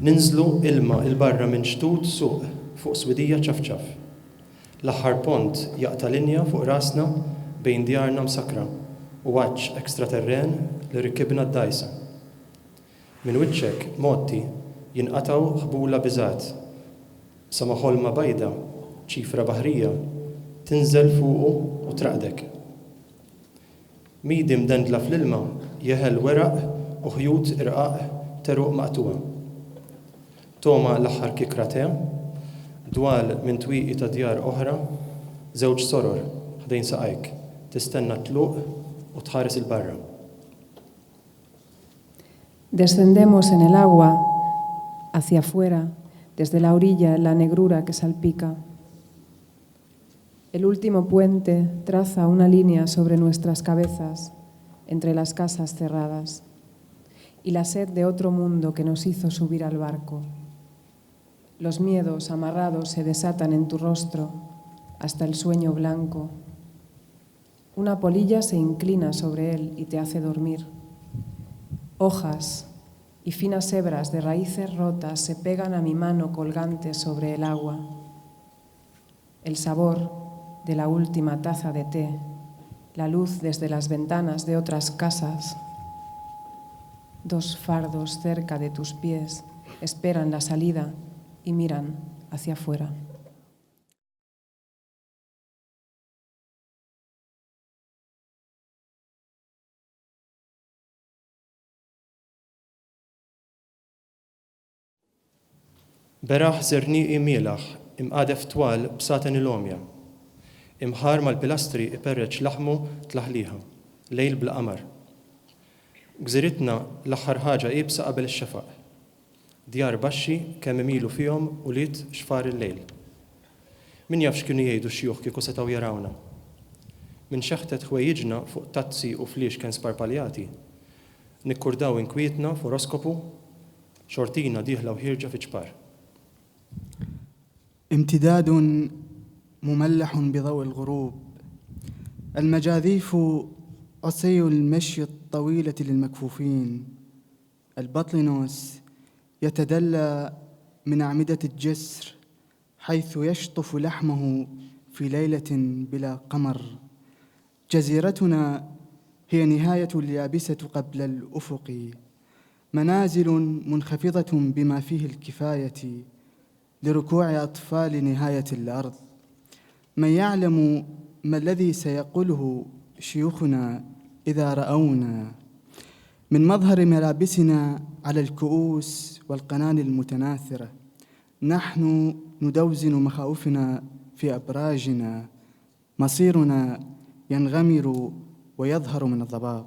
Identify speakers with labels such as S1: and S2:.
S1: Ninżlu ilma il-barra minn xtut suq fuq swidija ċafċaf. L-aħħar pont jaqta' linja fuq rasna bejn djarna msakra u għaġġ ekstraterren li rikibna d-dajsa. Minn wiċċek motti jinqataw ħbula biżgħat. Sama ħolma bajda, ċifra baħrija, tinżel fuqu u traqdek. Midi mdendla fl-ilma jeħel weraq u ħjut irqaq teruq maqtuwa. Toma l-aħħar kikra te, dwal minn twieqi ta' djar oħra, żewġ soror ħdejn saqajk, tistenna tluq u tħares il-barra.
S2: Descendemos en el agua, hacia afuera, desde la orilla en la negrura que salpica. El último puente traza una línea sobre nuestras cabezas, entre las casas cerradas, y la sed de otro mundo que nos hizo subir al barco. Los miedos amarrados se desatan en tu rostro hasta el sueño blanco. Una polilla se inclina sobre él y te hace dormir. Hojas y finas hebras de raíces rotas se pegan a mi mano colgante sobre el agua. El sabor de la última taza de té, la luz desde las ventanas de otras casas. Dos fardos cerca de tus pies esperan la salida y miran hacia afuera.
S1: Beraħ zerniqi mielaħ imqadef twal b'saten il-omja. Imħar mal-pilastri iperreċ laħmu tlaħliħa, lejl bla-qamar. Gżiritna l-aħħar ħaġa ibsa qabel ix-xafaq. Djar baxxi kemm imilu fihom u liet xfar il-lejl. Min jaf x'kienu jgħidu x-xjuħ kieku setgħu jarawna. Min xeħtet ħwejjiġna fuq tazzi u fliex kien sparpaljati. Nikkurdaw inkwietna f'oroskopu, xortina dieħla u ħirġa fi ċpar.
S3: امتداد مملح بضوء الغروب. المجاذيف عصي المشي الطويلة للمكفوفين. البطلينوس يتدلى من أعمدة الجسر حيث يشطف لحمه في ليلة بلا قمر. جزيرتنا هي نهاية اليابسة قبل الأفق. منازل منخفضة بما فيه الكفاية لركوع أطفال نهاية الأرض. من يعلم ما الذي سيقوله شيوخنا إذا رأونا من مظهر ملابسنا على الكؤوس والقنان المتناثرة. نحن ندوزن مخاوفنا في أبراجنا. مصيرنا ينغمر ويظهر من الضباب.